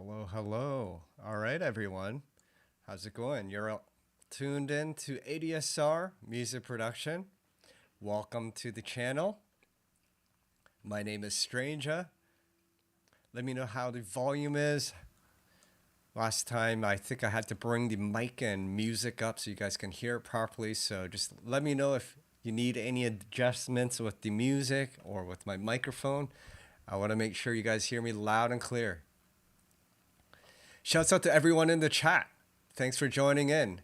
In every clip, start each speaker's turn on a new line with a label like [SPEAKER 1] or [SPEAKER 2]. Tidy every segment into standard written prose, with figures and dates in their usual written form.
[SPEAKER 1] Hello, hello. All right, everyone. How's it going? You're tuned in to ADSR Music Production. Welcome to the channel. My name is Stranjah. Let me know how the volume is. Last time, I think I had to bring the mic and music up so you guys can hear it properly. So just let me know if you need any adjustments with the music or with my microphone. I want to make sure you guys hear me loud and clear. Shouts out to everyone in the chat. Thanks for joining in.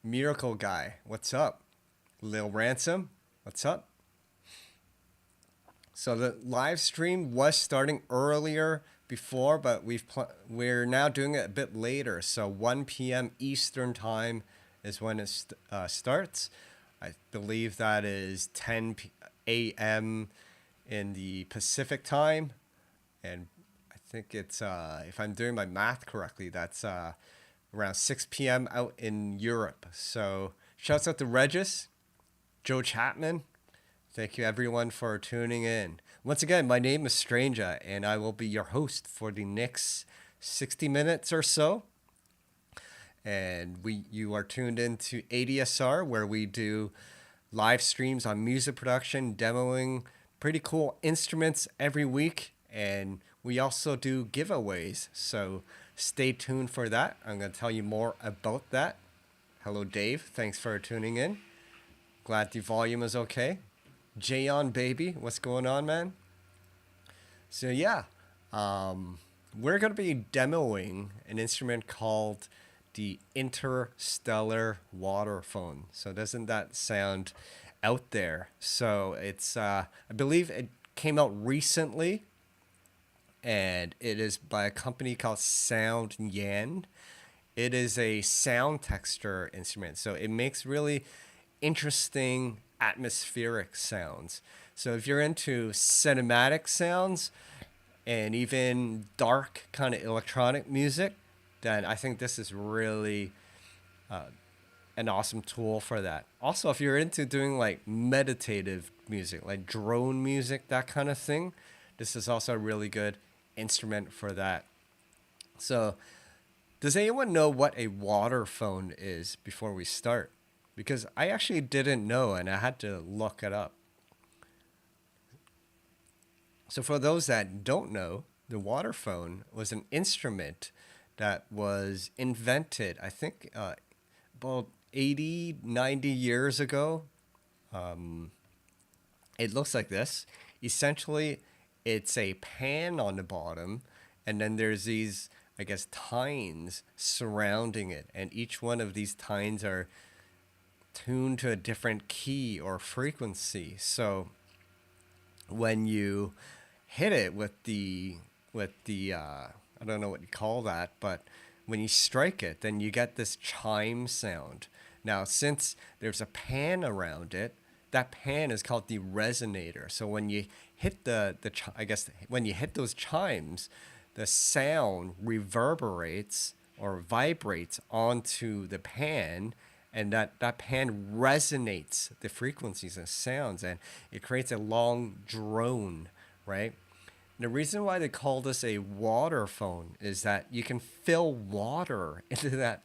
[SPEAKER 1] Miracle Guy, what's up? Lil Ransom, what's up? So the live stream was starting earlier before, but we're now doing it a bit later. So 1 p.m. Eastern time is when it starts. I believe that is 10 a.m. in the Pacific time, and I think it's if I'm doing my math correctly, that's around 6 p.m. out in Europe. So shouts out to Regis, Joe Chapman. Thank you everyone for tuning in. Once again, my name is Stranjah, and I will be your host for the next 60 minutes or so. And you are tuned into ADSR, where we do live streams on music production, demoing pretty cool instruments every week, and we also do giveaways. So stay tuned for that. I'm going to tell you more about that. Hello, Dave. Thanks for tuning in. Glad the volume is okay. Jayon, baby, what's going on, man? So yeah, we're going to be demoing an instrument called the Interstellar Waterphone. So doesn't that sound out there? So it's, I believe it came out recently, and it is by a company called Soundyan. It is a sound texture instrument, so it makes really interesting atmospheric sounds. So if you're into cinematic sounds and even dark kind of electronic music, then I think this is really an awesome tool for that. Also, if you're into doing like meditative music, like drone music, that kind of thing, this is also a really good instrument for that. So does anyone know what a waterphone is before we start? Because I actually didn't know, and I had to look it up. So for those that don't know, the waterphone was an instrument that was invented, I think, about 80, 90 years ago. It looks like this. Essentially, it's a pan on the bottom, and then there's these, I guess, tines surrounding it. And each one of these tines are tuned to a different key or frequency. So when you hit it with the I don't know what you call that, but when you strike it, then you get this chime sound. Now, since there's a pan around it, that pan is called the resonator. So when you hit when you hit those chimes, the sound reverberates or vibrates onto the pan, and that pan resonates the frequencies and sounds, and it creates a long drone, right? The reason why they call this a waterphone is that you can fill water into that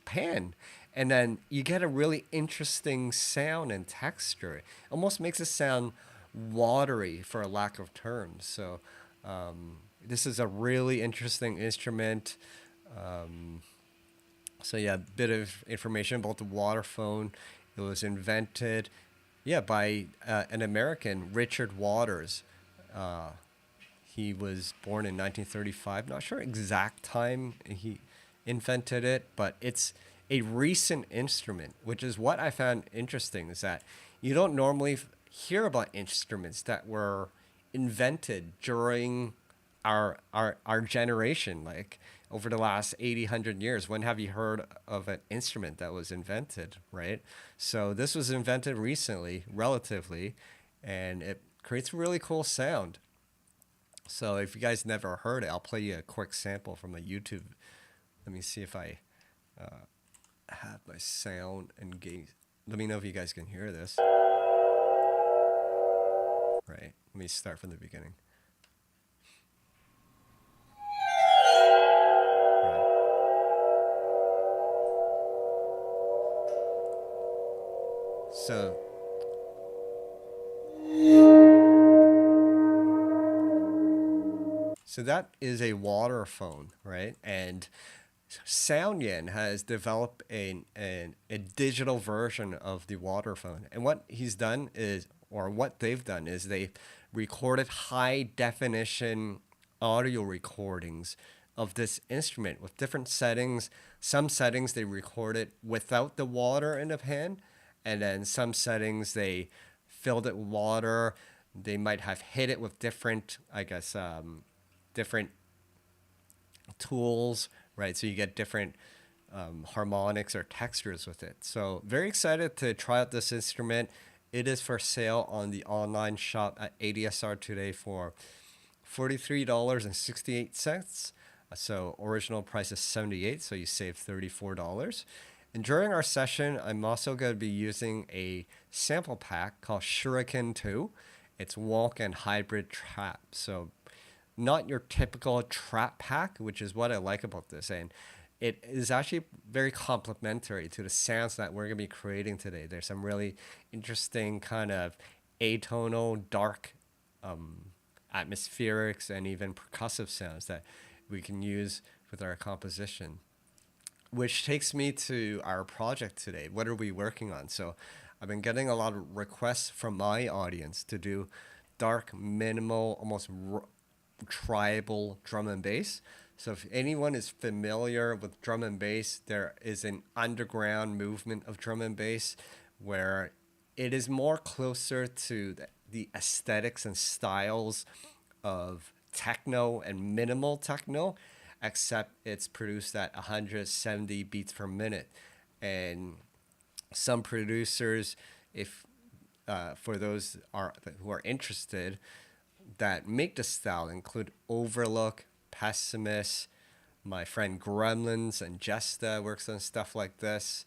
[SPEAKER 1] pan, and then you get a really interesting sound and texture. It almost makes it sound watery, for a lack of terms. So this is a really interesting instrument. So yeah, a bit of information about the waterphone. It was invented, by an American, Richard Waters. He was born in 1935. Not sure exact time he invented it, but it's a recent instrument, which is what I found interesting, is that you don't normally hear about instruments that were invented during our generation, like over the last 80, 100 years. When have you heard of an instrument that was invented, right? So this was invented recently, relatively, and it creates a really cool sound. So if you guys never heard it, I'll play you a quick sample from a YouTube. Let me see if I have my sound engaged. Let me know if you guys can hear this. Right, let me start from the beginning. So that is a waterphone, right? And Soundyan has developed a digital version of the waterphone. And what he's done is, or what they've done is they recorded high definition audio recordings of this instrument with different settings. Some settings they recorded without the water in the pan, and then some settings they filled it with water. They might have hit it with different, I guess, different tools, right? So you get different harmonics or textures with it. So very excited to try out this instrument. It is for sale on the online shop at ADSR today for $43.68. So original price is $78, so you save $34. And during our session, I'm also going to be using a sample pack called Shuriken 2. It's walk and hybrid trap. So not your typical trap pack, which is what I like about this. And it is actually very complementary to the sounds that we're going to be creating today. There's some really interesting kind of atonal, dark atmospherics and even percussive sounds that we can use with our composition. Which takes me to our project today. What are we working on? So I've been getting a lot of requests from my audience to do dark, minimal, almost tribal drum and bass. So if anyone is familiar with drum and bass, there is an underground movement of drum and bass where it is more closer to the aesthetics and styles of techno and minimal techno, except it's produced at 170 beats per minute. And some producers, if for those who are interested, that make the style include Overlook, Pessimist, my friend Gremlins, and Jesta works on stuff like this.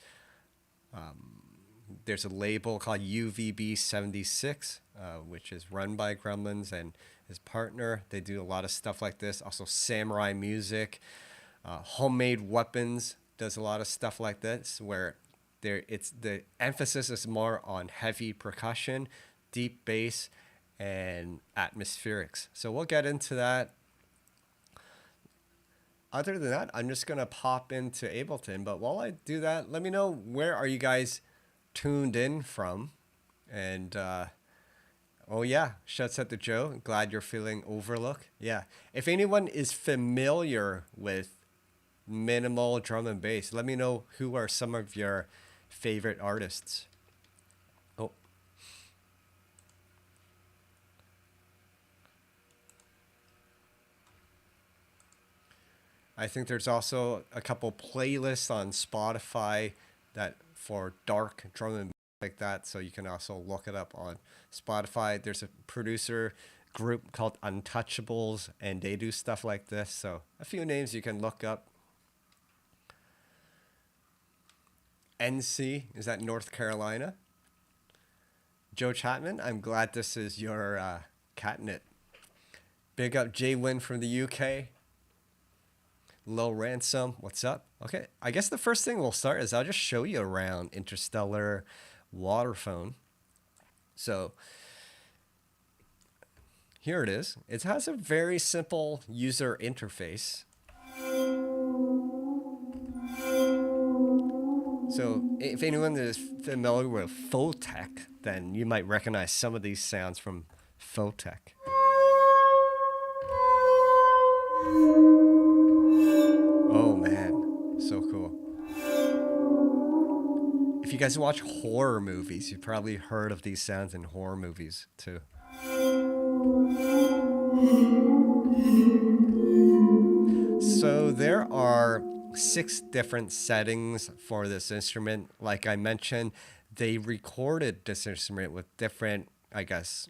[SPEAKER 1] There's a label called UVB76, which is run by Gremlins and his partner. They do a lot of stuff like this. Also, Samurai Music, Homemade Weapons does a lot of stuff like this, where the emphasis is more on heavy percussion, deep bass, and atmospherics. So we'll get into that. Other than that, I'm just gonna pop into Ableton. But while I do that, let me know, where are you guys tuned in from? And oh yeah, shouts out to Joe. Glad you're feeling Overlook. Yeah, if anyone is familiar with minimal drum and bass, let me know who are some of your favorite artists. Oh, I think there's also a couple playlists on Spotify that for dark drum and bass like that, so you can also look it up on Spotify. There's a producer group called Untouchables, and they do stuff like this. So a few names you can look up. NC, is that North Carolina? Joe Chapman, I'm glad this is your catnip. Big up Jay Wynn from the UK. Low Ransom, what's up? Okay, I guess the first thing we'll start is I'll just show you around Interstellar Waterphone. So here it is. It has a very simple user interface. So if anyone is familiar with Photech, then you might recognize some of these sounds from Photech. Oh man, so cool. If you guys watch horror movies, you've probably heard of these sounds in horror movies too. So there are 6 different settings for this instrument. Like I mentioned, they recorded this instrument with different, I guess,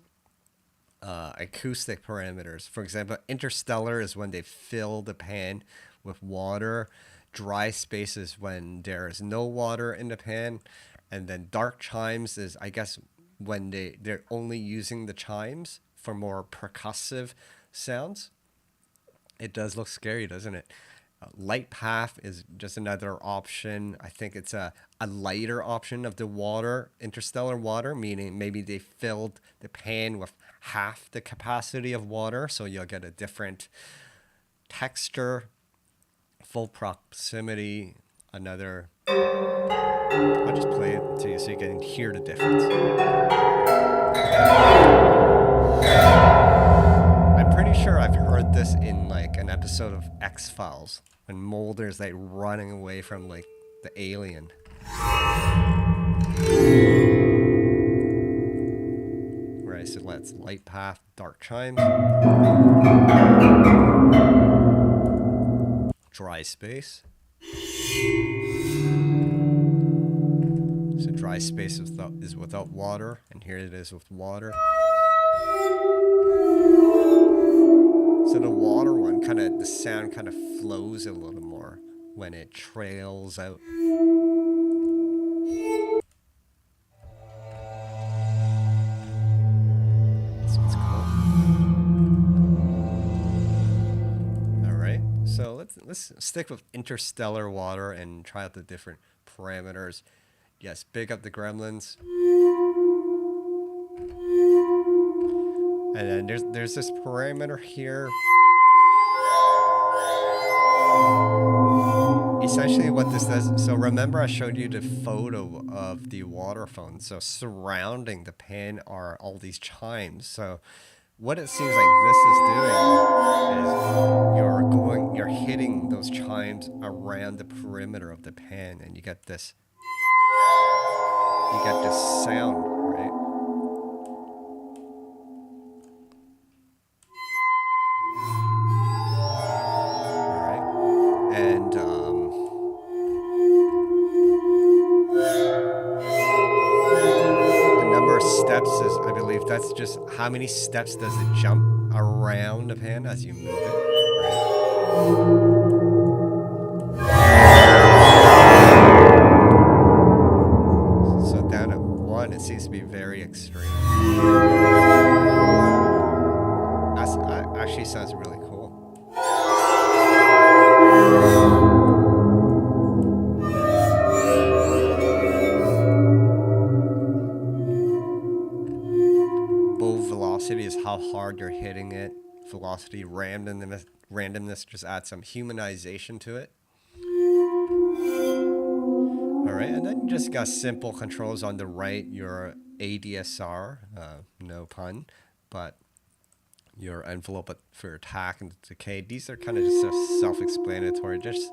[SPEAKER 1] acoustic parameters. For example, interstellar is when they fill the pan with water. Dry space is when there is no water in the pan. And then dark chimes is, I guess, when they're only using the chimes for more percussive sounds. It does look scary, doesn't it? Light path is just another option. I think it's a lighter option of the water, interstellar water, meaning maybe they filled the pan with half the capacity of water, so you'll get a different texture, full proximity, another. I'll just play it until so you can hear the difference. I'm pretty sure I've heard this in like an episode of X-Files when Mulder's like running away from like the alien. Right, so let's light path, dark chimes. Dry space. So dry space is without water, and here it is with water. So the water one the sound kind of flows a little more when it trails out. So it's cool. All right, so let's stick with Interstellar Water and try out the different parameters. Yes, big up the gremlins. And then there's this parameter here. Essentially what this does, so remember I showed you the photo of the waterphone. So surrounding the pan are all these chimes. So what it seems like this is doing is you're hitting those chimes around the perimeter of the pan, and you get this sound, right? And the number of steps is, I believe that's just how many steps does it jump around the pan as you move it, right? So down at 1, it seems to be very extreme. That actually sounds really cool. Velocity is how hard you're hitting it. Velocity, randomness just adds some humanization to it. All right, and then you just got simple controls on the right. Your ADSR, no pun, but your envelope for attack and decay. These are kind of just self-explanatory. Just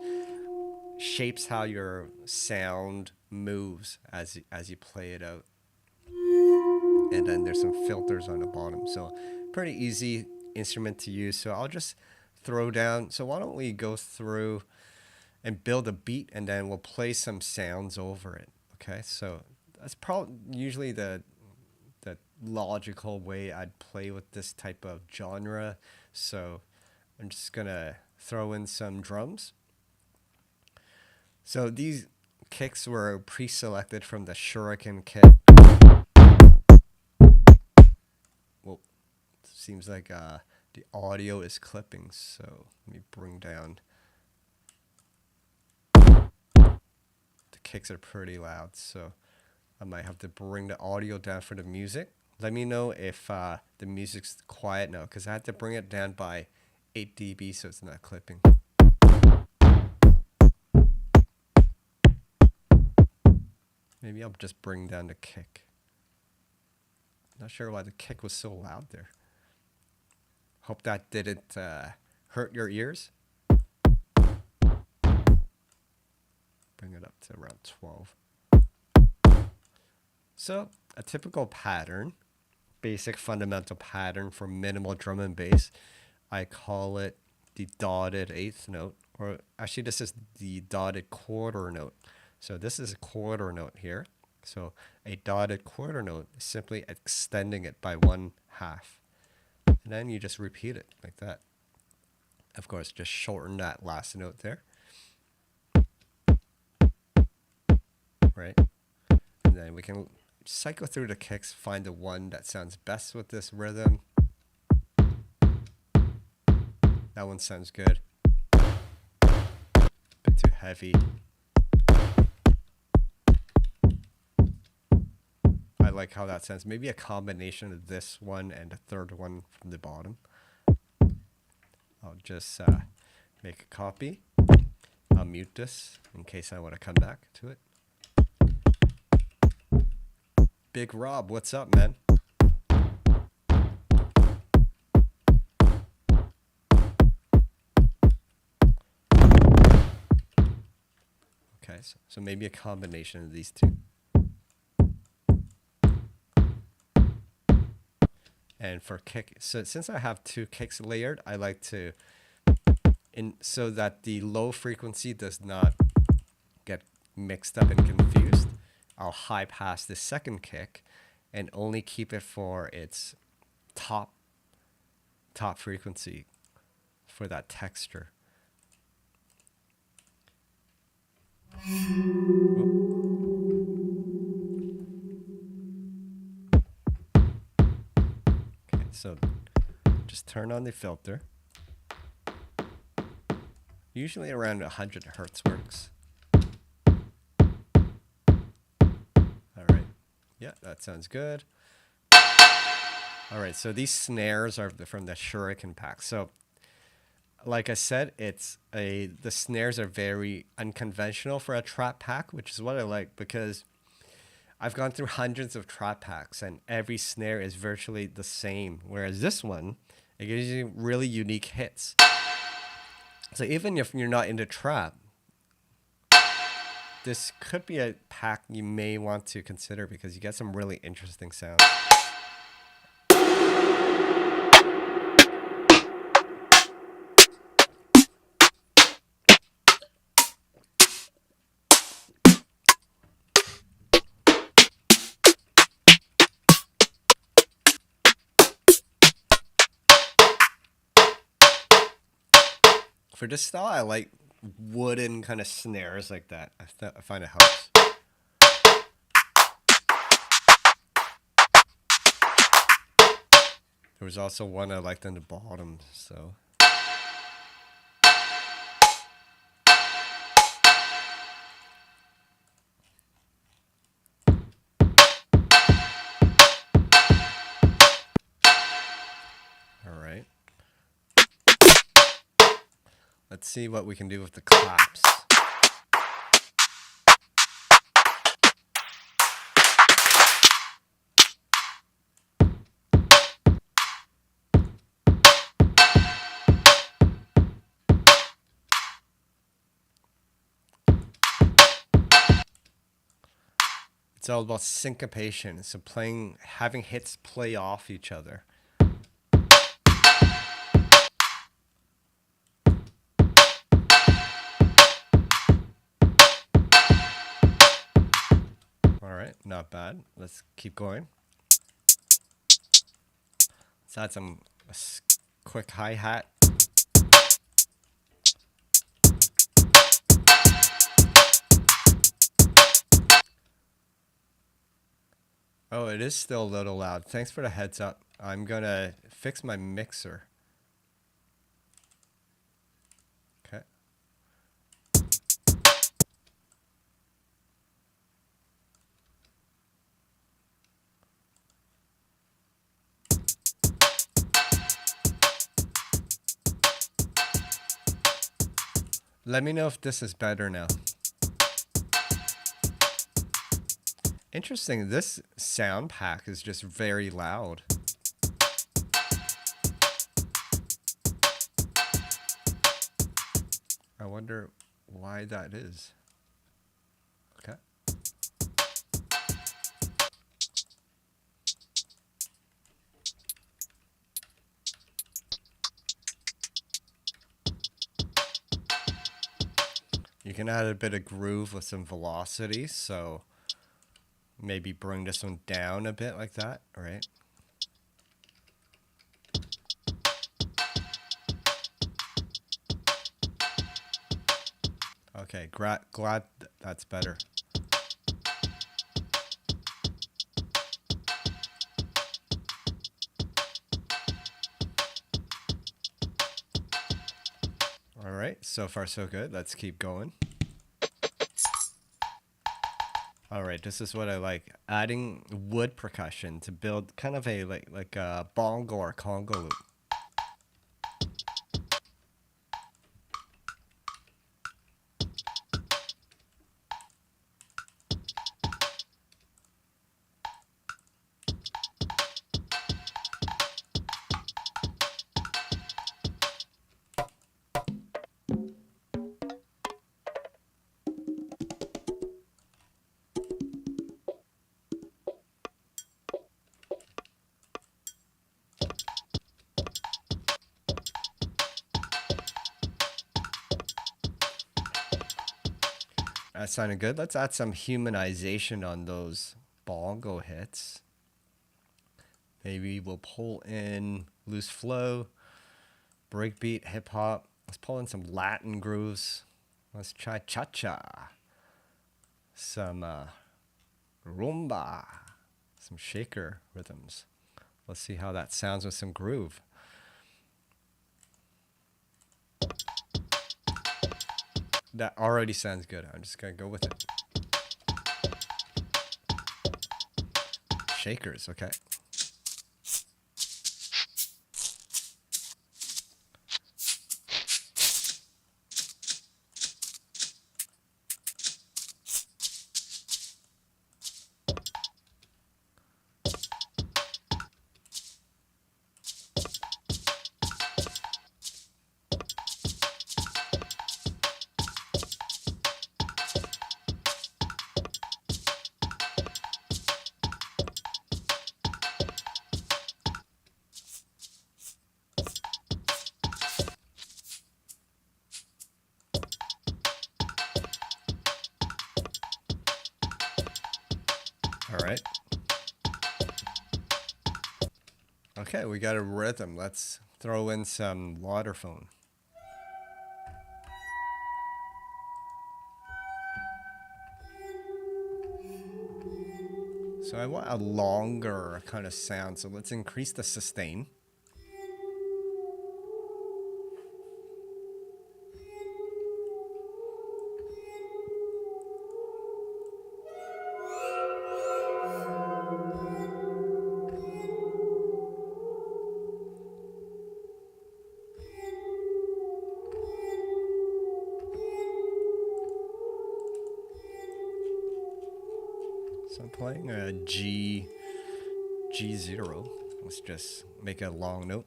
[SPEAKER 1] shapes how your sound moves as you play it out. And then there's some filters on the bottom. So pretty easy instrument to use. So I'll just throw down. So why don't we go through and build a beat, and then we'll play some sounds over it. Okay, so that's probably usually the logical way I'd play with this type of genre. So I'm just gonna throw in some drums. So these kicks were pre-selected from the Shuriken kit. Well, seems like the audio is clipping, so let me bring down. The kicks are pretty loud, so I might have to bring the audio down for the music. Let me know if the music's quiet now, because I had to bring it down by 8 dB so it's not clipping. Maybe I'll just bring down the kick. Not sure why the kick was so loud there. Hope that didn't hurt your ears. Bring it up to around 12. So a typical pattern, basic fundamental pattern for minimal drum and bass, I call it the dotted eighth note, or actually this is the dotted quarter note. So this is a quarter note here. So a dotted quarter note is simply extending it by 1/2. And then you just repeat it like that. Of course, just shorten that last note there. Right? And then we can cycle through the kicks, find the one that sounds best with this rhythm. That one sounds good. Bit too heavy. I like how that sounds. Maybe a combination of this one and the third one from the bottom. I'll just make a copy. I'll mute this in case I want to come back to it. Big Rob, what's up, man? Okay, so maybe a combination of these two. And for kick, so since I have two kicks layered, I like to, so that the low frequency does not get mixed up and confused, I'll high pass the second kick and only keep it for its top frequency for that texture. Okay, so just turn on the filter. Usually around 100 hertz works. Alright, yeah, that sounds good. Alright, so these snares are from the Shuriken pack. So, like I said, the snares are very unconventional for a trap pack, which is what I like because I've gone through hundreds of trap packs and every snare is virtually the same. Whereas this one, it gives you really unique hits. So even if you're not into trap, this could be a pack you may want to consider because you get some really interesting sounds. For this style, I like wooden kind of snares like that. I find it helps. There was also one I liked on the bottom, so. All right. Let's see what we can do with the claps. It's all about syncopation. So having hits play off each other. Alright, not bad. Let's keep going. Let's add some quick hi-hat. Oh, it is still a little loud. Thanks for the heads up. I'm gonna fix my mixer. Okay. Let me know if this is better now. Interesting, this sound pack is just very loud. I wonder why that is. Okay. You can add a bit of groove with some velocity, so maybe bring this one down a bit like that, right? Okay, glad that's better. All right, so far so good. Let's keep going. All right, this is what I like. Adding wood percussion to build kind of a like a bongo or congo loop. That sounded good. Let's add some humanization on those bongo hits. Maybe we'll pull in loose flow, breakbeat, hip hop. Let's pull in some Latin grooves. Let's try cha-cha, some rumba, some shaker rhythms. Let's see how that sounds with some groove. That already sounds good. I'm just gonna go with it. Shakers, okay. All right. Okay, we got a rhythm. Let's throw in some waterphone. So I want a longer kind of sound, so let's increase the sustain. So I'm playing a G0. Let's just make a long note.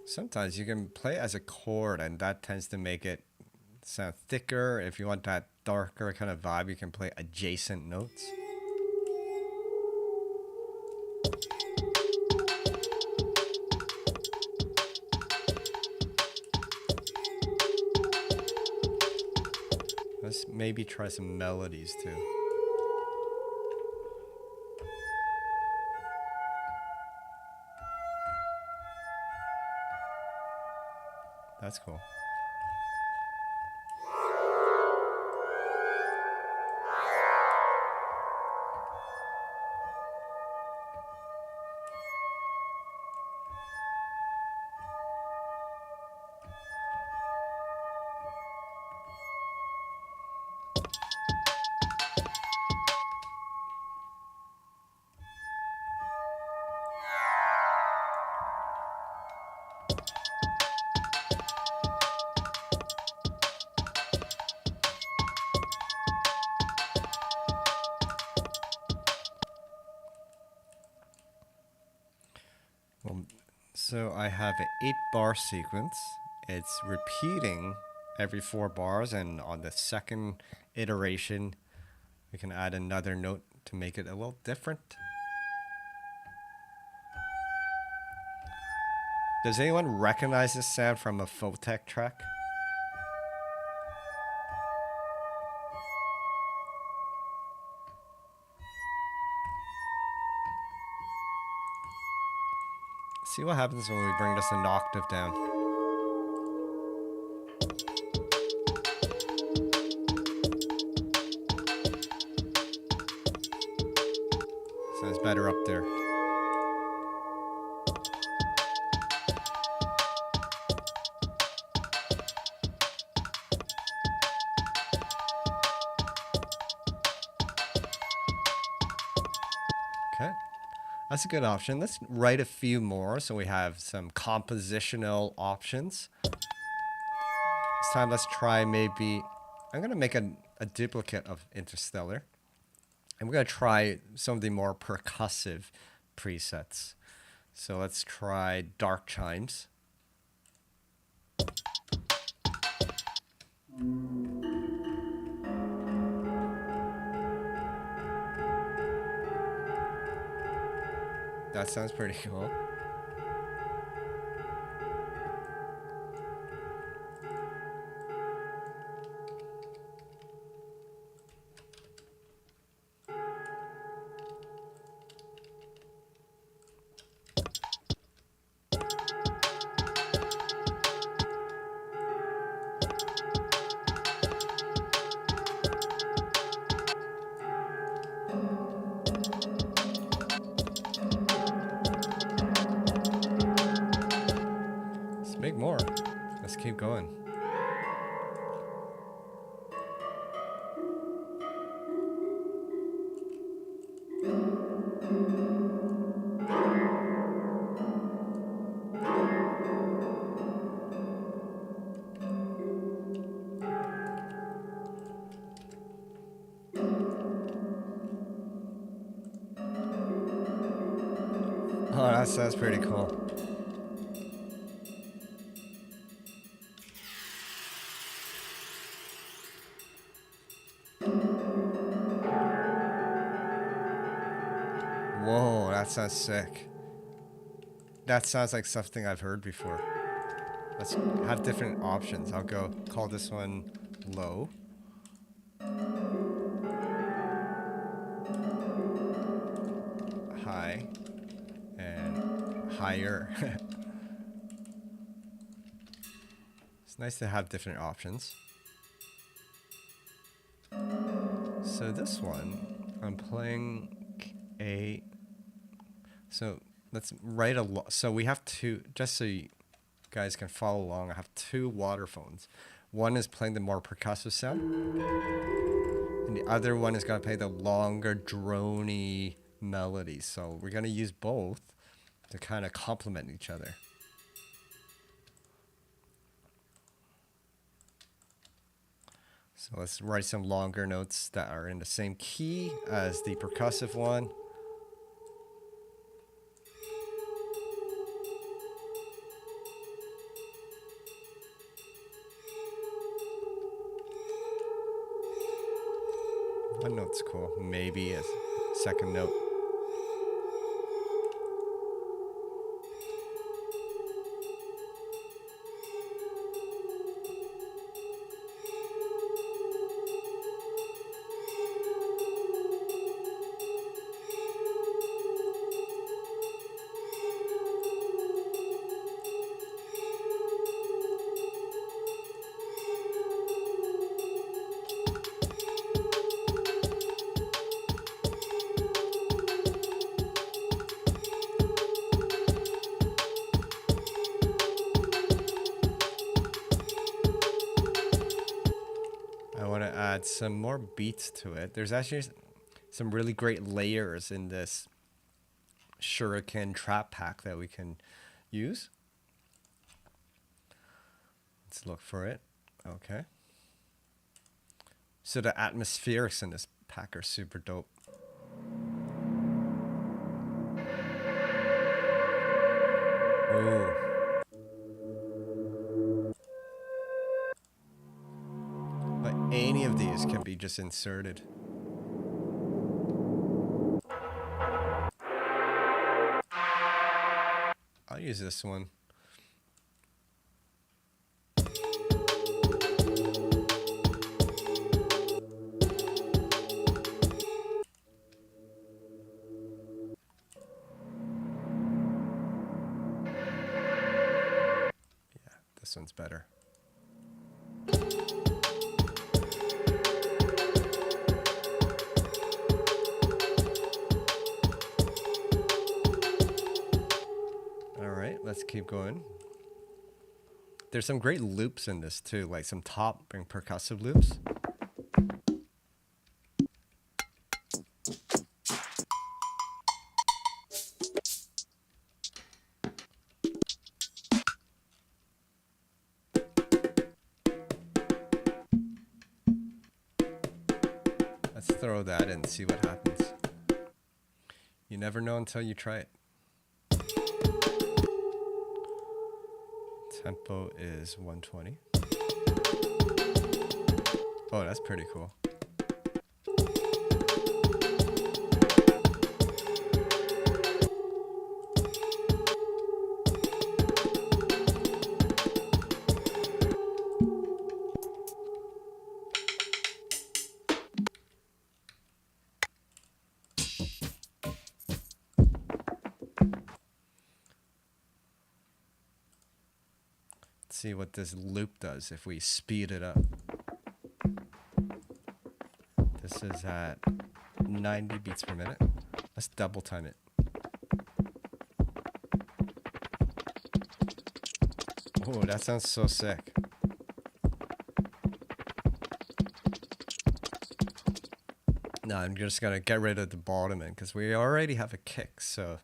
[SPEAKER 1] Sometimes you can play as a chord, and that tends to make it sound thicker. If you want that darker kind of vibe, you can play adjacent notes. Let's maybe try some melodies too. That's cool. So I have an 8-bar sequence. It's repeating every 4 bars, and on the second iteration, we can add another note to make it a little different. Does anyone recognize this sound from a Photech track? See what happens when we bring this an octave down. Sounds better up there. That's a good option. Let's write a few more so we have some compositional options. This time, let's try maybe... I'm going to make a duplicate of Interstellar. And we're going to try some of the more percussive presets. So let's try dark chimes. That sounds pretty cool. Let's make more. Let's keep going. Oh, that sounds pretty cool. Whoa, that sounds sick. That sounds like something I've heard before. Let's have different options. I'll call this one low. High. And higher. It's nice to have different options. So this one, I'm playing a... So let's write so we have two, just so you guys can follow along, I have two waterphones. One is playing the more percussive sound, and the other one is going to play the longer, droney melodies. So we're going to use both to kind of complement each other. So let's write some longer notes that are in the same key as the percussive one. One note's cool. Maybe a second note. Add some more beats to it. There's actually some really great layers in this Shuriken trap pack that we can use. Let's look for it. Okay. So the atmospherics in this pack are super dope. Ooh. But any of these can be just inserted. I'll use this one. This one's better. All right, let's keep going. There's some great loops in this too, like some top and percussive loops. throw that in and see what happens. You never know until you try it. Tempo is 120. Oh, that's pretty cool. See what this loop does if we speed it up. This is at 90 beats per minute. Let's double time it. Oh, that sounds so sick. Now I'm just gonna get rid of the bottom end because we already have a kick, so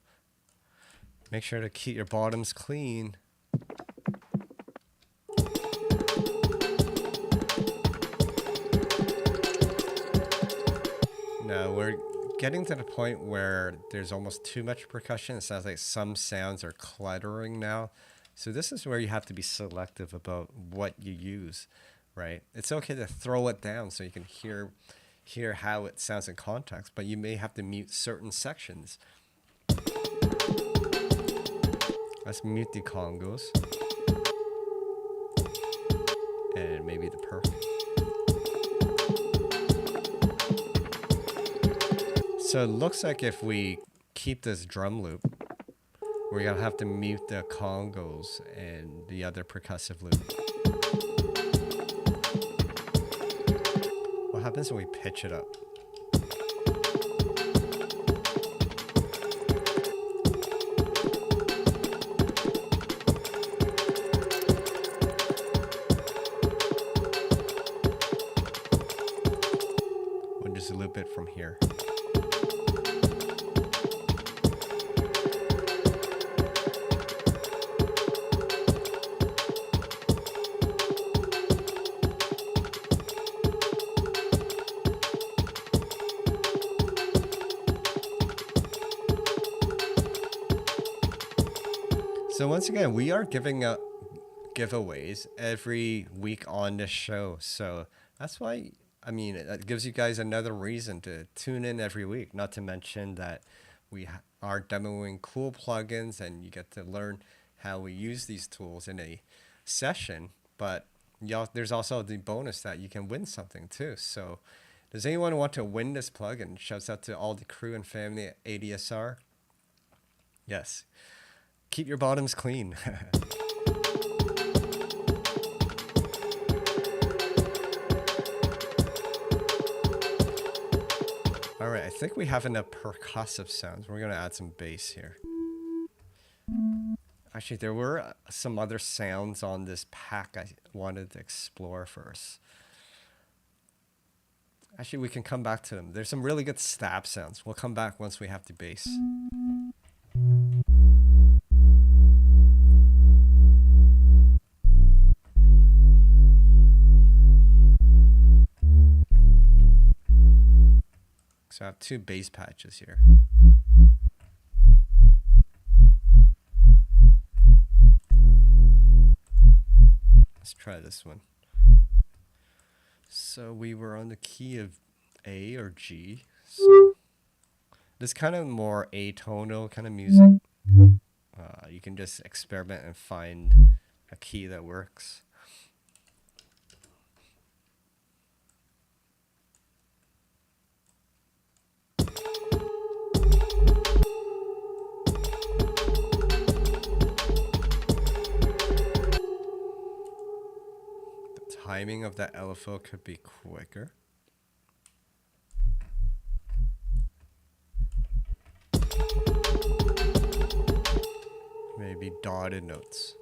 [SPEAKER 1] make sure to keep your bottoms clean. We're getting to the point where there's almost too much percussion. It sounds like some sounds are cluttering now. So this is where you have to be selective about what you use, right? It's okay to throw it down so you can hear how it sounds in context, but you may have to mute certain sections. Let's mute the congos. And maybe the perk. So it looks like if we keep this drum loop, we're gonna have to mute the congos and the other percussive loop. What happens when we pitch it up? We'll just loop it from here. So once again, we are giving out giveaways every week on this show. So that's why, I mean, it gives you guys another reason to tune in every week. Not to mention that we are demoing cool plugins and you get to learn how we use these tools in a session. But there's also the bonus that you can win something too. So does anyone want to win this plugin? Shouts out to all the crew and family at ADSR. Yes. Keep your bottoms clean. All right, I think we have enough percussive sounds. We're gonna add some bass here. Actually, there were some other sounds on this pack I wanted to explore first. Actually, we can come back to them. There's some really good stab sounds. We'll come back once we have the bass. So I have two bass patches here. Let's try this one. So we were on the key of A or G. So this kind of more atonal kind of music. You can just experiment and find a key that works. Timing of that LFO could be quicker. Maybe dotted notes.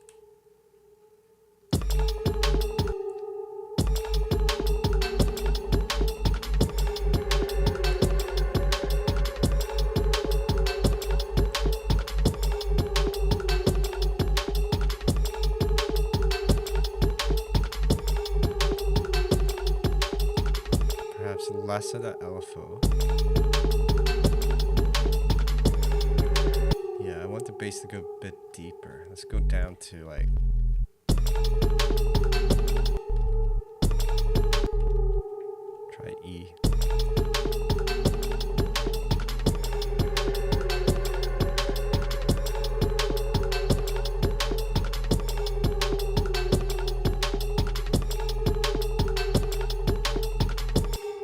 [SPEAKER 1] less of the LFO. Yeah, I want the bass to go a bit deeper. Let's go down to like... Try E.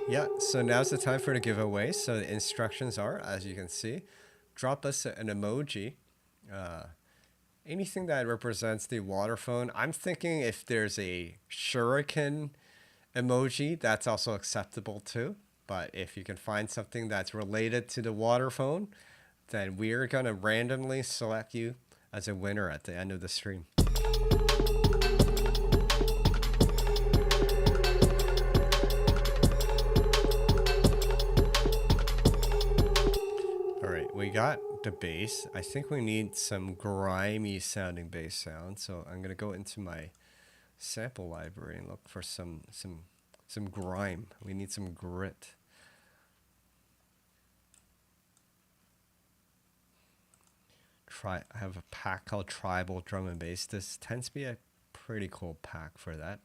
[SPEAKER 1] Yeah, so now's the time for the giveaway. So the instructions are, as you can see, drop us an emoji. Anything that represents the waterphone. I'm thinking if there's a shuriken emoji, that's also acceptable too. But if you can find something that's related to the waterphone, then we're going to randomly select you as a winner at the end of the stream. We got the bass. I think we need some grimy sounding bass sound. So I'm gonna go into my sample library and look for some grime. We need some grit. I have a pack called Tribal Drum and Bass. This tends to be a pretty cool pack for that.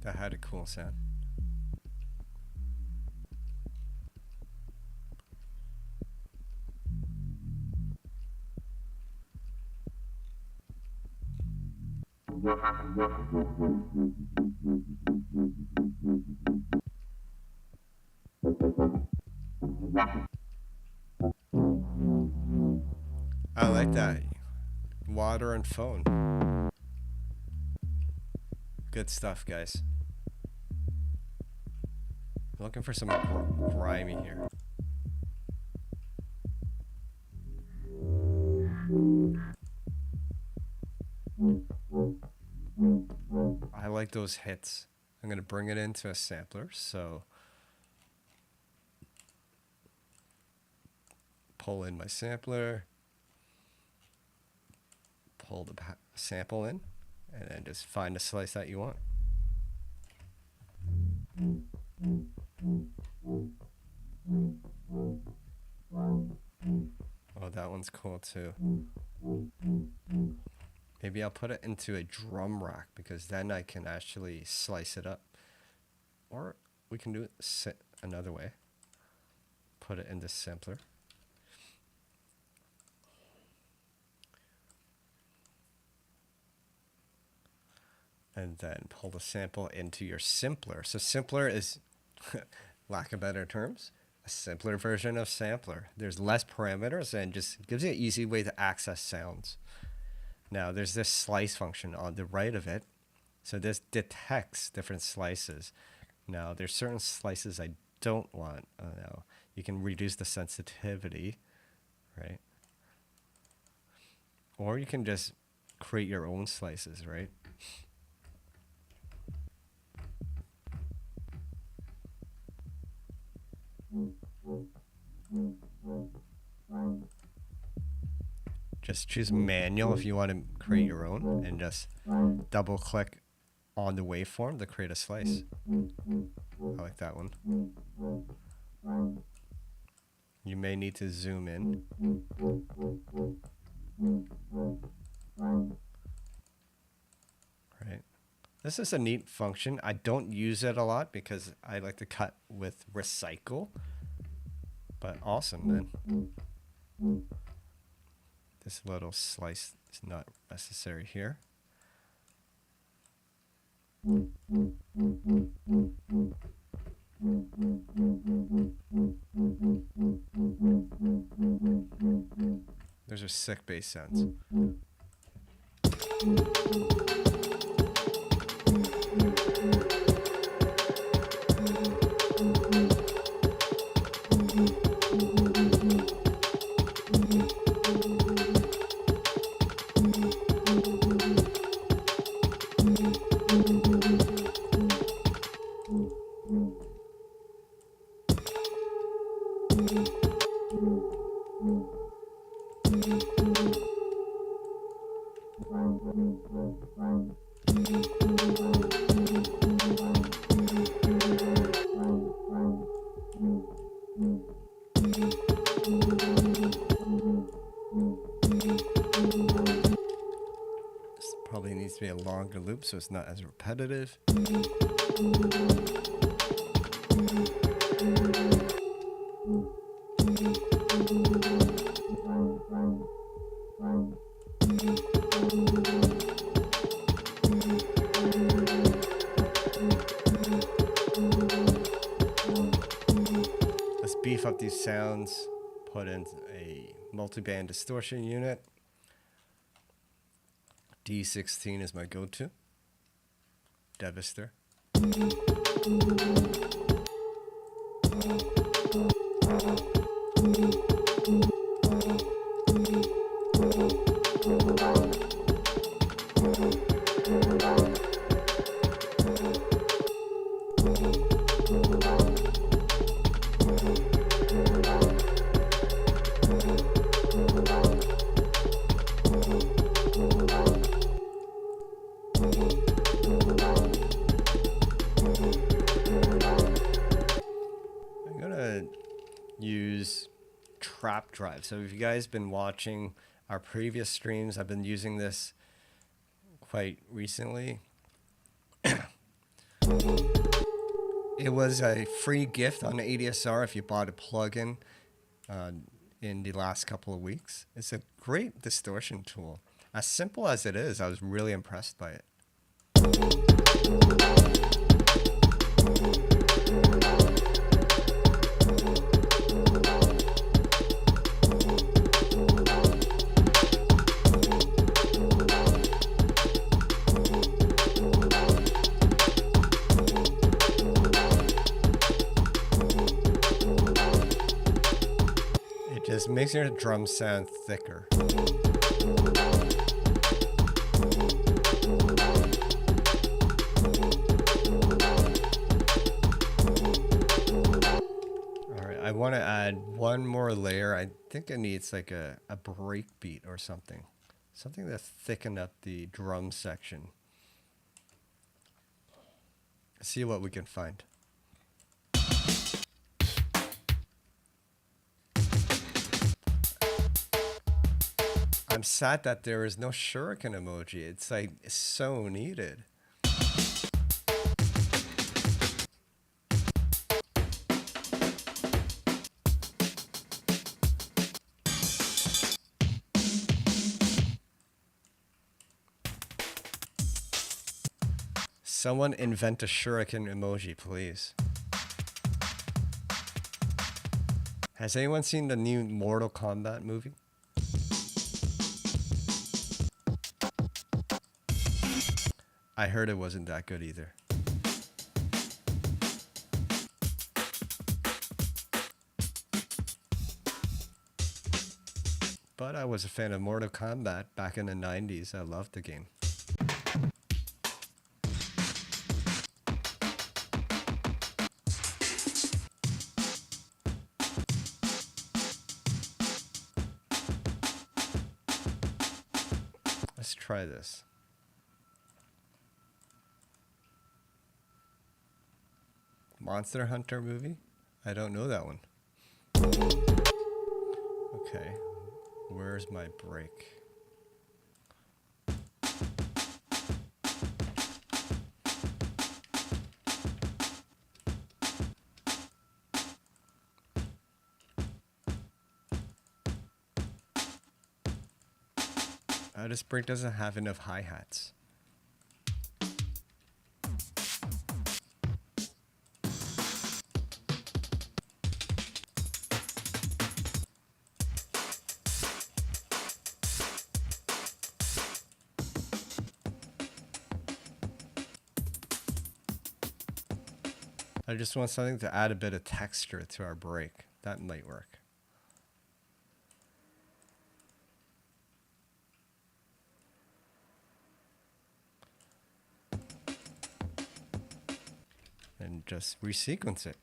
[SPEAKER 1] That had a cool sound. I like that. Water and phone. Good stuff, guys. Looking for some grimy here. I like those hits. I'm going to bring it into a sampler, so pull in my sampler, pull the sample in, and then just find the slice that you want. Oh, that one's cool too. Maybe I'll put it into a drum rack because then I can actually slice it up. Or we can do it another way. Put it in the sampler. And then pull the sample into your simpler. So simpler is, lack of better terms, a simpler version of sampler. There's less parameters and just gives you an easy way to access sounds. Now there's this slice function on the right of it. So this detects different slices. Now there's certain slices I don't want. Now you can reduce the sensitivity, right? Or you can just create your own slices, right? Just choose manual if you want to create your own and just double click on the waveform to create a slice. I like that one. You may need to zoom in. Right. This is a neat function. I don't use it a lot because I like to cut with recycle. But awesome, man. This little slice is not necessary here. Those are sick bass sounds. This probably needs to be a longer loop so it's not as repetitive. Let's beef up these sounds, put in a multi-band distortion unit. D16 is my go-to. Devastator. Use trap drive. So if you guys been watching our previous streams, I've been using this quite recently. It was a free gift on ADSR if you bought a plugin in the last couple of weeks. It's a great distortion tool. As simple as it is, I was really impressed by it. Just makes your drum sound thicker. Alright, I want to add one more layer. I think it needs like a break beat or something. Something to thicken up the drum section. Let's see what we can find. I'm sad that there is no shuriken emoji. It's like, it's so needed. Someone invent a shuriken emoji, please. Has anyone seen the new Mortal Kombat movie? I heard it wasn't that good either. But I was a fan of Mortal Kombat back in the 90s. I loved the game. Let's try this. Monster Hunter movie? I don't know that one. Okay, where's my break? This break doesn't have enough hi-hats. I just want something to add a bit of texture to our break. That might work. And just resequence it.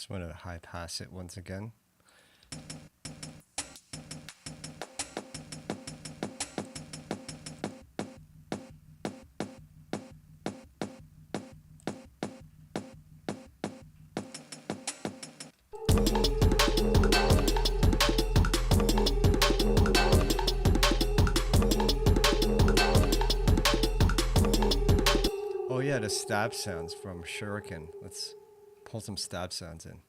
[SPEAKER 1] Just want to high pass it once again. Oh yeah, the stab sounds from Shuriken. Let's pull some stab sounds in.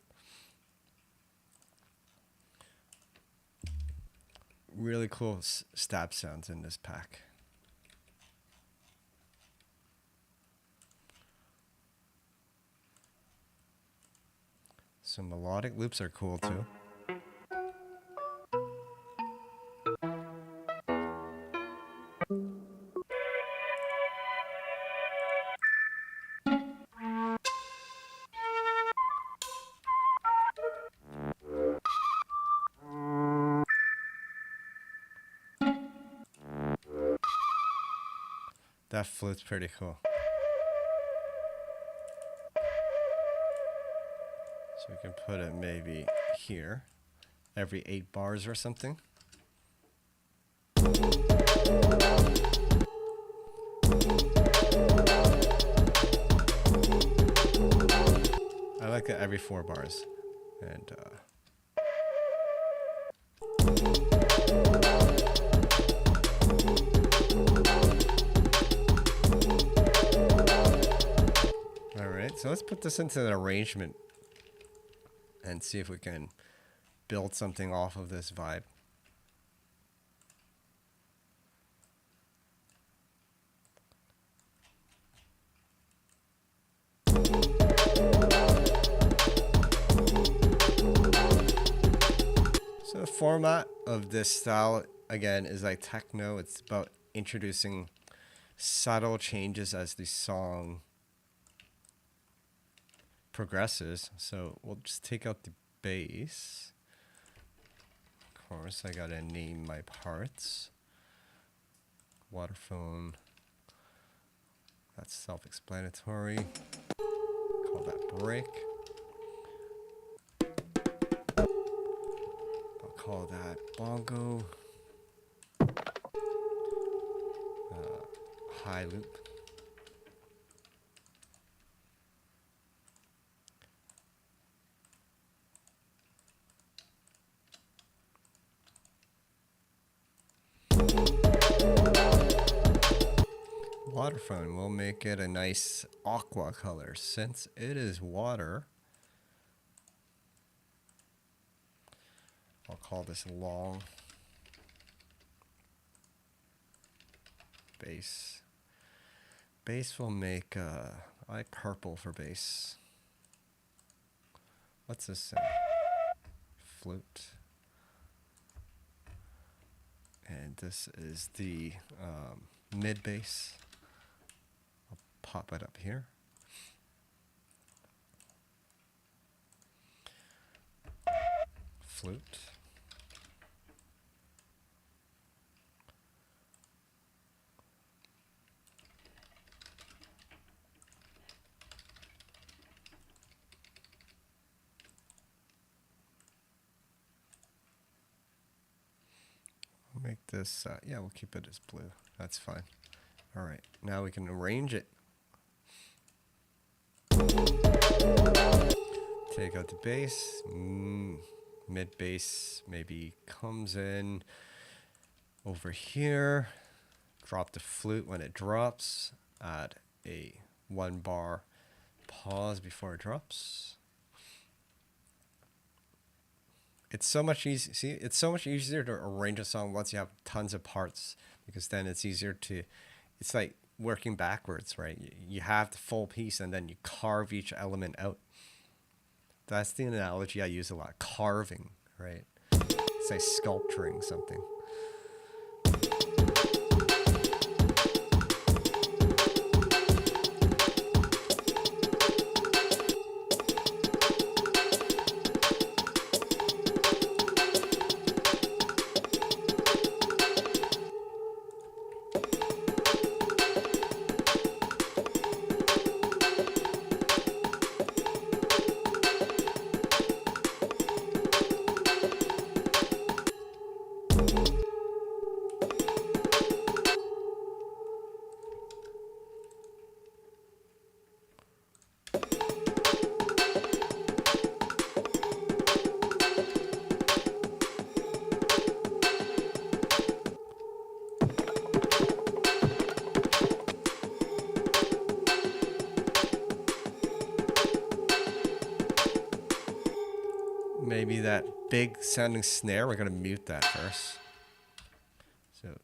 [SPEAKER 1] Really cool stab sounds in this pack. Some melodic loops are cool too. That flute's pretty cool. So we can put it maybe here, every 8 bars or something. I like it every 4 bars. And alright, so let's put this into an arrangement and see if we can build something off of this vibe. So the format of this style, again, is like techno. It's about introducing subtle changes as the song progresses. So we'll just take out the bass. Of course, I gotta name my parts. Waterphone. That's self-explanatory. Call that break. I'll call that bongo. High loop. Waterphone, we'll make it a nice aqua color since it is water. I'll call this long. Bass. Bass will make, I like purple for bass. What's this say? Flute. And this is the mid bass. I'll pop it up here. Flute. Make this, yeah, we'll keep it as blue. That's fine. All right, now we can arrange it. Take out the bass. Mid bass maybe comes in over here. Drop the flute when it drops. Add a 1 bar pause before it drops. It's so much easier. See, it's so much easier to arrange a song once you have tons of parts, because then it's easier to. It's like working backwards, right? You have the full piece and then you carve each element out. That's the analogy I use a lot. Carving, right? It's like sculpturing something. maybe that big sounding snare, we're gonna mute that first. So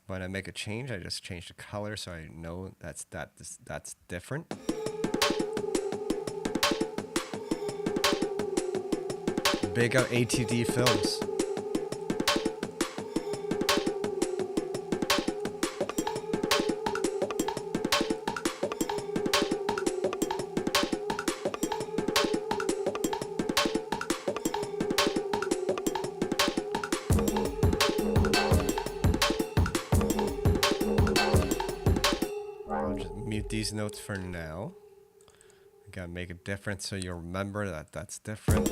[SPEAKER 1] when I make a change, I just change the color so I know that's different. Big up ATD Films. These notes for now. We gotta make it different so you'll remember that that's different.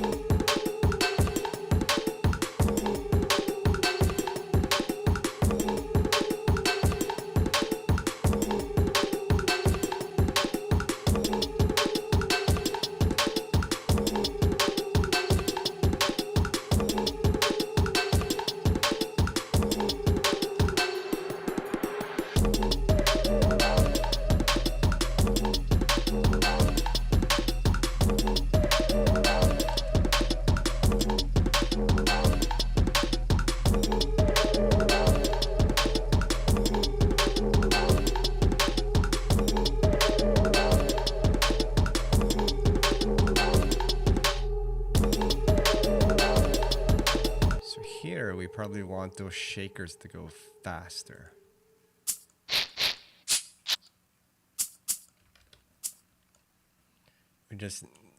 [SPEAKER 1] Probably want those shakers to go faster.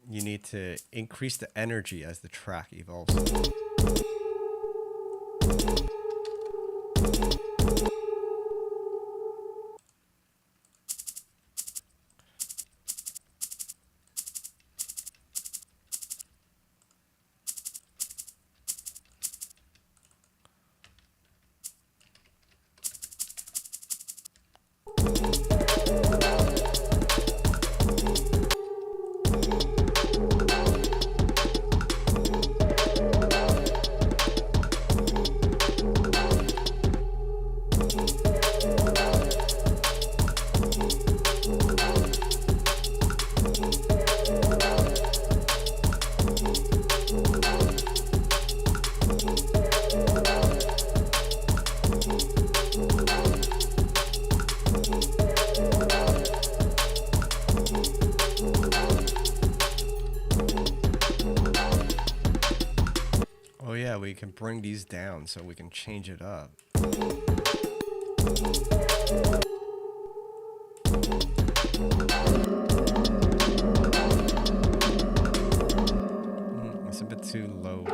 [SPEAKER 1] You need to increase the energy as the track evolves. Oh yeah, we can bring these down so we can change it up. It's a bit too low.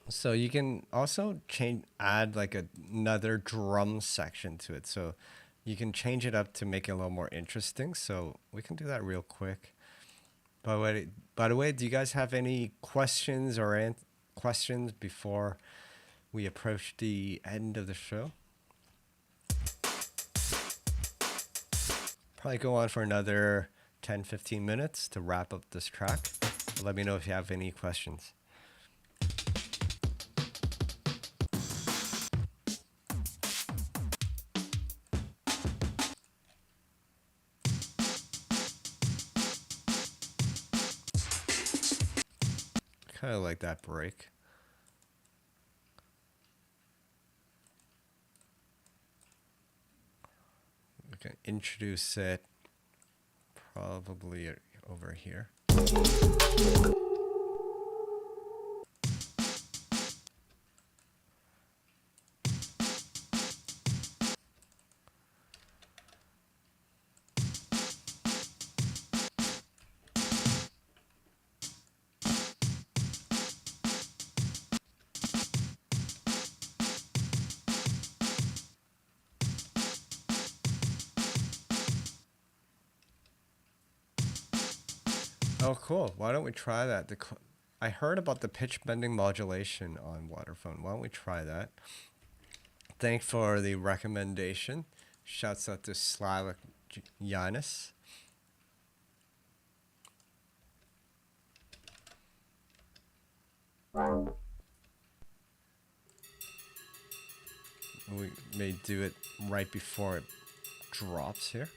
[SPEAKER 1] So you can also add like another drum section to it. So you can change it up to make it a little more interesting. So we can do that real quick. By the way, do you guys have any questions or questions before we approach the end of the show? Probably go on for another 10-15 minutes to wrap up this track. Let me know if you have any questions. Kind of like that break. We can introduce it probably over here. Oh, cool. Why don't we try that? I heard about the pitch bending modulation on Waterphone. Why don't we try that? thanks for the recommendation. Shouts out to Slavic Giannis. We may do it right before it drops here.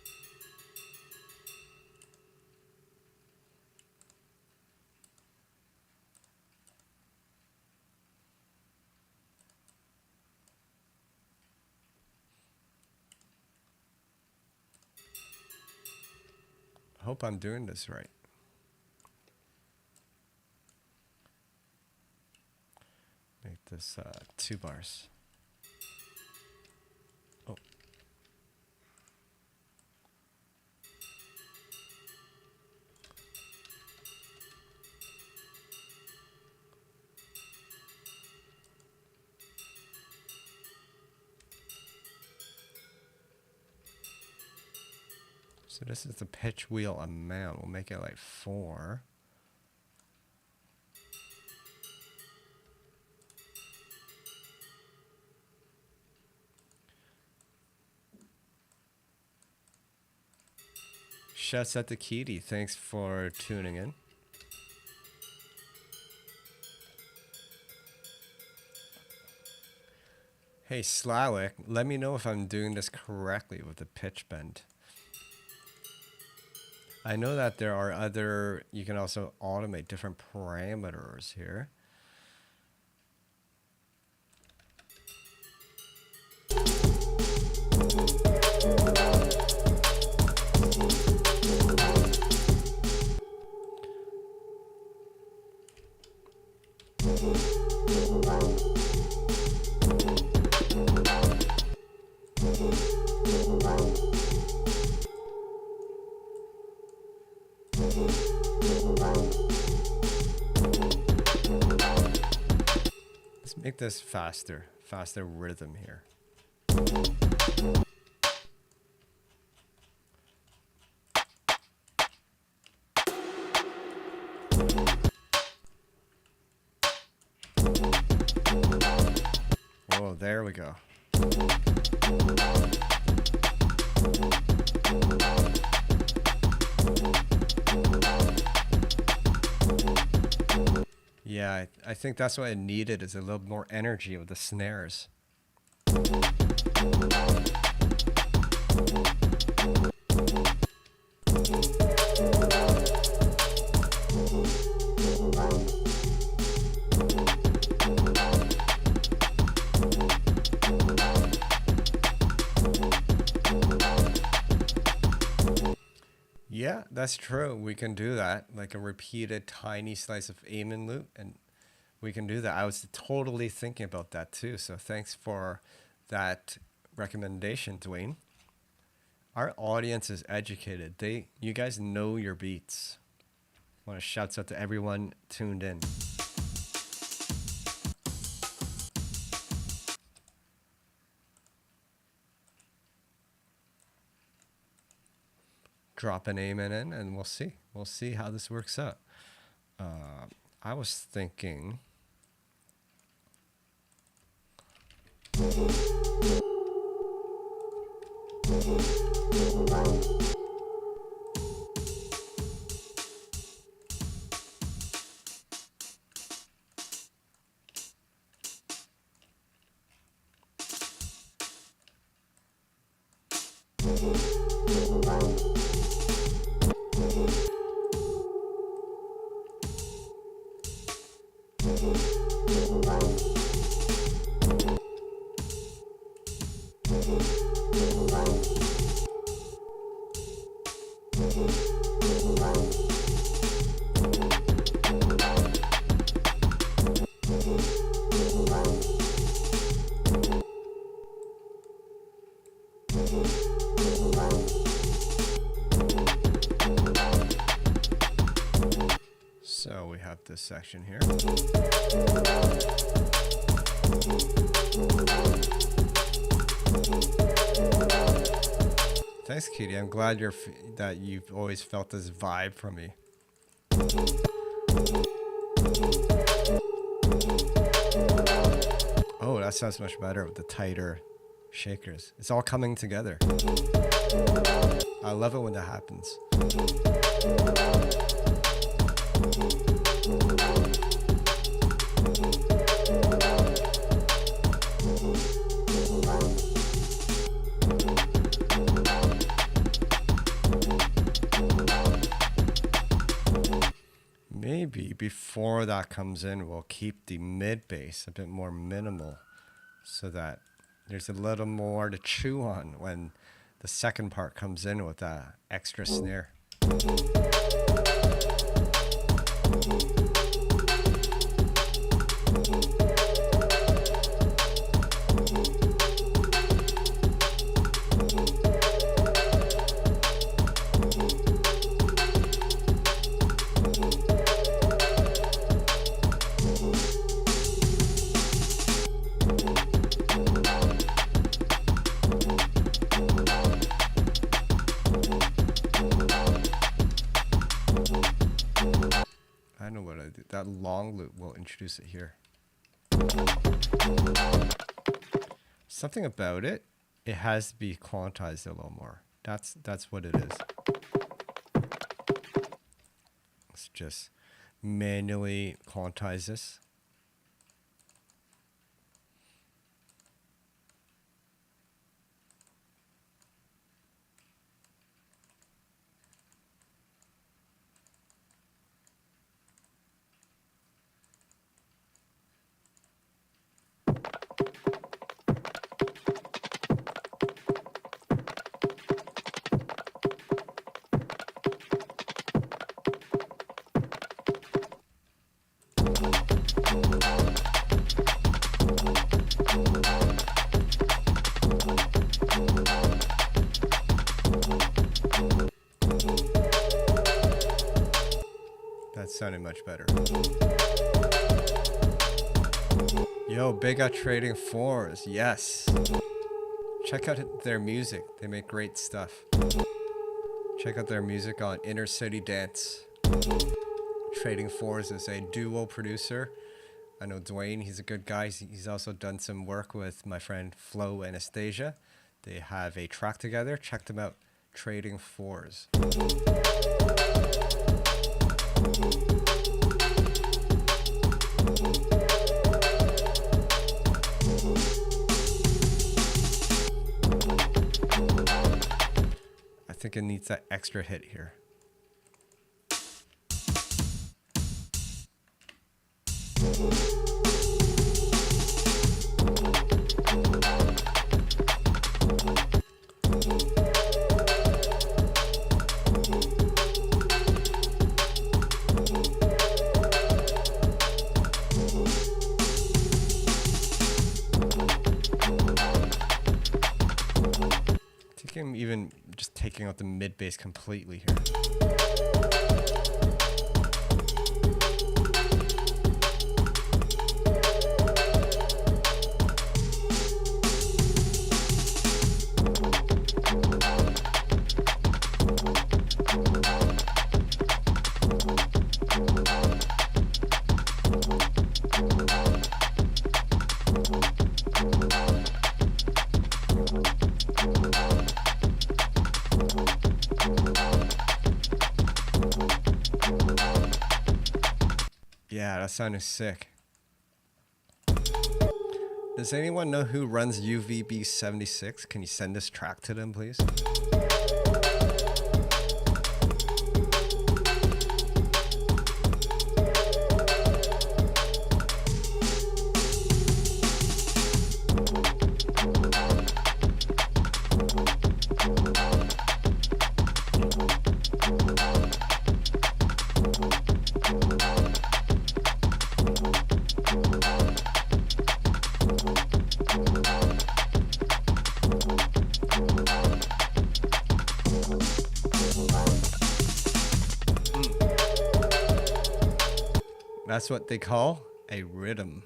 [SPEAKER 1] Hope I'm doing this right. Make this 2 bars. Oh. So this is the pitch wheel amount. We'll make it like 4. Shouts out to Kitty. Thanks for tuning in. Hey Slawick, let me know if I'm doing this correctly with the pitch bend. I know that there are other, you can also automate different parameters here. Let's make this faster rhythm here. Whoa, there we go. Yeah, I think that's what it needed, is a little more energy with the snares. Yeah, that's true. We can do that, like a repeated tiny slice of Amen loop, and we can do that. I was totally thinking about that too, so thanks for that recommendation, Dwayne. Our audience is educated. You guys know your beats. I want to shout out to everyone tuned in. Drop an Amen in and we'll see. We'll see how this works out. I was thinking... So we have this section here. Thanks, Katie. I'm glad that you've always felt this vibe from me. Oh, that sounds much better with the tighter shakers. It's all coming together. I love it when that happens. Maybe before that comes in, we'll keep the mid bass a bit more minimal so that there's a little more to chew on when the second part comes in with that extra snare. I know what I do. That long loop, we'll introduce it here. Something about it, it has to be quantized a little more. That's what it is. Let's just manually quantize this. That sounded much better. Yo, big up Trading Fours. Yes. Check out their music. They make great stuff. Check out their music on Inner City Dance. Trading Fours is a duo producer. I know Dwayne, he's a good guy. He's also done some work with my friend Flo Anastasia. They have a track together. Check them out. Trading Fours. I think it needs that extra hit here. I think I'm even just taking out the mid bass completely here. Yeah, that sounded sick. Does anyone know who runs UVB76? Can you send this track to them, please? That's what they call a rhythm.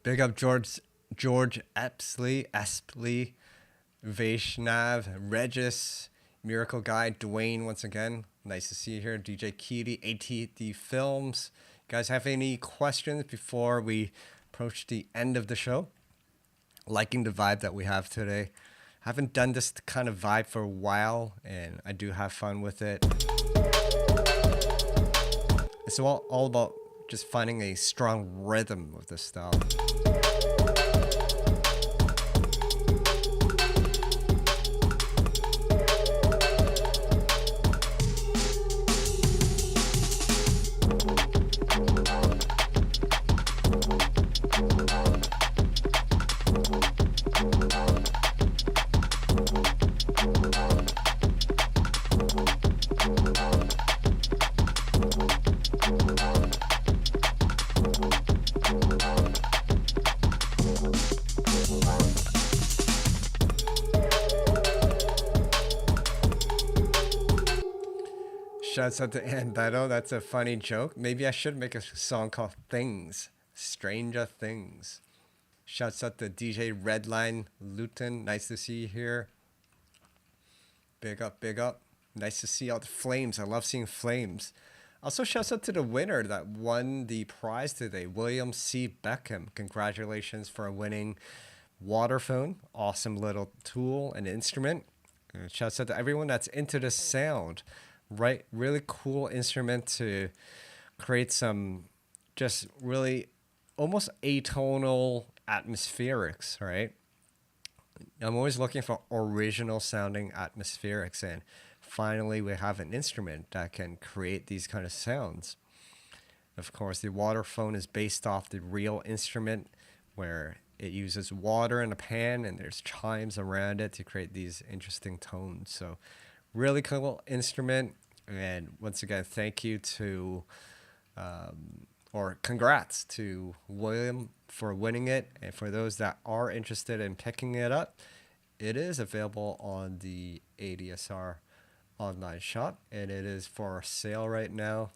[SPEAKER 1] Big up George Espley, Vaishnav, Regis, Miracle Guy, Dwayne once again. Nice to see you here. DJ Keely, ATD Films. You guys have any questions before we approach the end of the show? liking the vibe that we have today. Haven't done this kind of vibe for a while, and I do have fun with it. It's all about just finding a strong rhythm with this style. Shouts out to Ann Beto. That's a funny joke. Maybe I should make a song called Things. Stranjah Things. Shouts out to DJ Redline Luton. Nice to see you here. Big up, big up. Nice to see all the flames. I love seeing flames. Also, shouts out to the winner that won the prize today, William C. Beckham. Congratulations for winning Waterphone. Awesome little tool and instrument. And shouts out to everyone that's into the sound. Right, really cool instrument to create some just really almost atonal atmospherics, right? I'm always looking for original sounding atmospherics, and finally we have an instrument that can create these kind of sounds. Of course, the waterphone is based off the real instrument where it uses water in a pan and there's chimes around it to create these interesting tones. So really cool instrument. And once again, thank you to, or congrats to William for winning it. And for those that are interested in picking it up, it is available on the ADSR online shop, and it is for sale right now.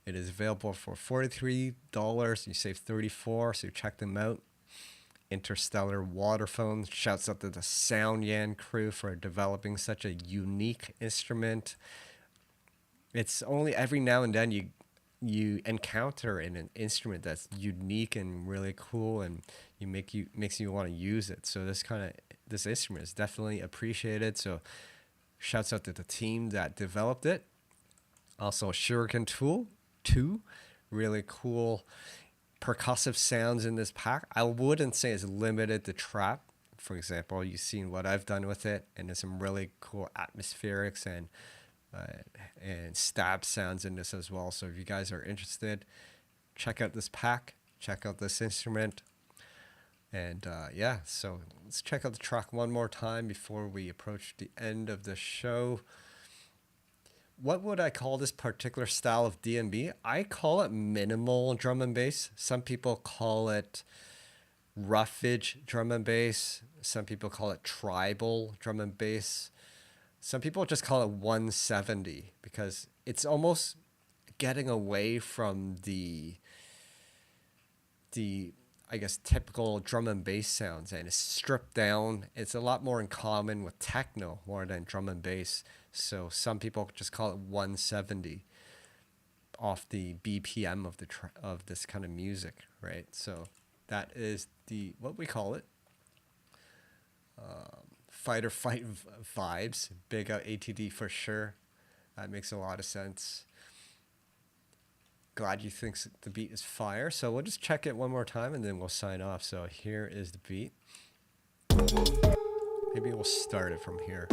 [SPEAKER 1] It is available for $43. You save $34, so check them out. Interstellar Waterphone. Shouts out to the Soundyan crew for developing such a unique instrument. It's only every now and then you encounter an instrument that's unique and really cool, and makes you want to use it. So this instrument is definitely appreciated. So shouts out to the team that developed it. Also, Shuriken Tool 2, really cool percussive sounds in this pack. I wouldn't say it's limited to trap. For example, you've seen what I've done with it, and there's some really cool atmospherics and stab sounds in this as well. So if you guys are interested, check out this pack, check out this instrument, and yeah. So let's check out the track one more time before we approach the end of the show. What would I call this particular style of D&B? I call it minimal drum and bass. Some people call it roughage drum and bass. Some people call it tribal drum and bass. Some people just call it 170 because it's almost getting away from the I guess typical drum and bass sounds, and it's stripped down. It's a lot more in common with techno more than drum and bass. So some people just call it 170 off the BPM of this kind of music, right? So that is what we call it. Fight or fight vibes. Big out ATD for sure. That makes a lot of sense. Glad you think the beat is fire. So we'll just check it one more time and then we'll sign off. So here is the beat. Maybe we'll start it from here.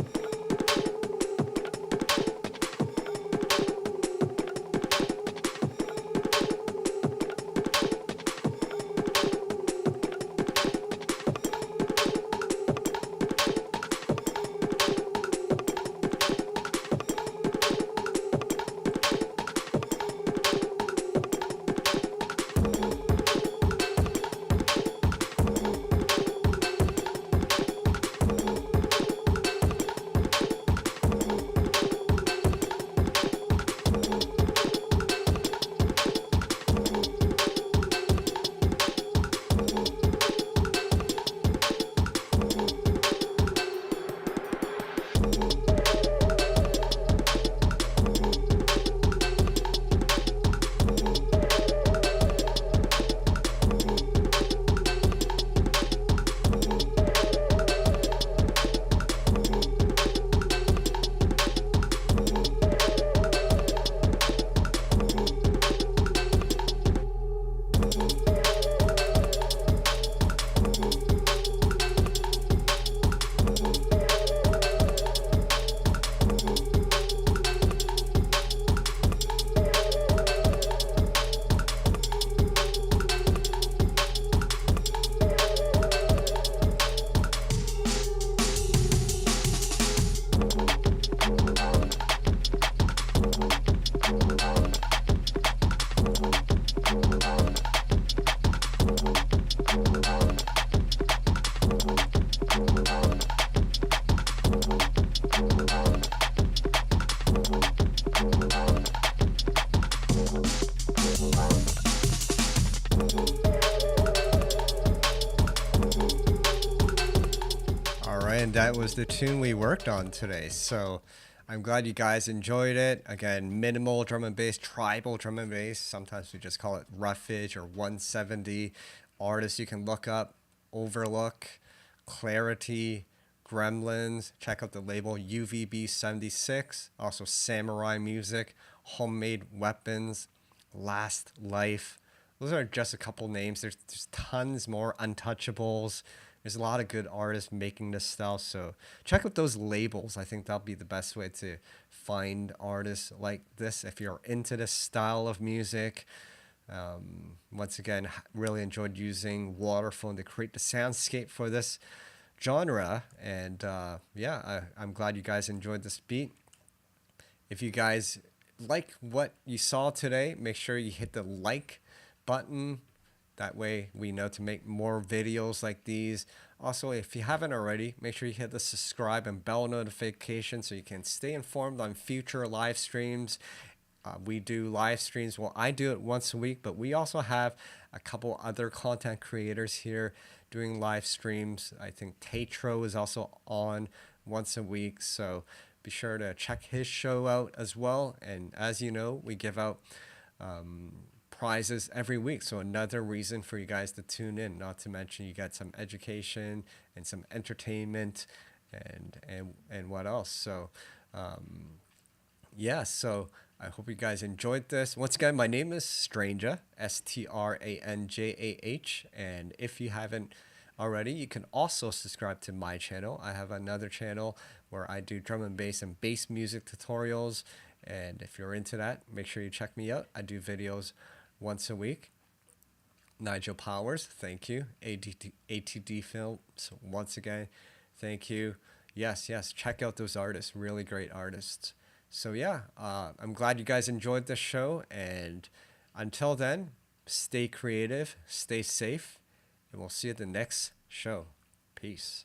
[SPEAKER 1] that was the tune we worked on today. So I'm glad you guys enjoyed it. Again, minimal drum and bass, tribal drum and bass. Sometimes we just call it roughage or 170. Artists you can look up: Overlook, Clarity, Gremlins. Check out the label UVB76. Also Samurai Music, Homemade Weapons, Last Life. Those are just a couple names. There's tons more. Untouchables. There's a lot of good artists making this style. So check out those labels. I think that'll be the best way to find artists like this if you're into this style of music. Once again, really enjoyed using Waterphone to create the soundscape for this genre. And I'm glad you guys enjoyed this beat. If you guys like what you saw today, make sure you hit the like button. That way we know to make more videos like these. Also, if you haven't already, make sure you hit the subscribe and bell notification so you can stay informed on future live streams. We do live streams. Well, I do it once a week, but we also have a couple other content creators here doing live streams. I think Tatro is also on once a week. So be sure to check his show out as well. And as you know, we give out prizes every week, so another reason for you guys to tune in. Not to mention you get some education and some entertainment and what else. So so I hope you guys enjoyed this. Once again, my name is Stranjah, Stranjah, and if you haven't already, you can also subscribe to my channel. I have another channel where I do drum and bass music tutorials, and if you're into that, make sure you check me out. I do videos once a week. Nigel Powers, thank you. ATD Films, once again, thank you. Yes, check out those artists, really great artists. So I'm glad you guys enjoyed this show, and until then, stay creative, stay safe, and we'll see you at the next show. Peace.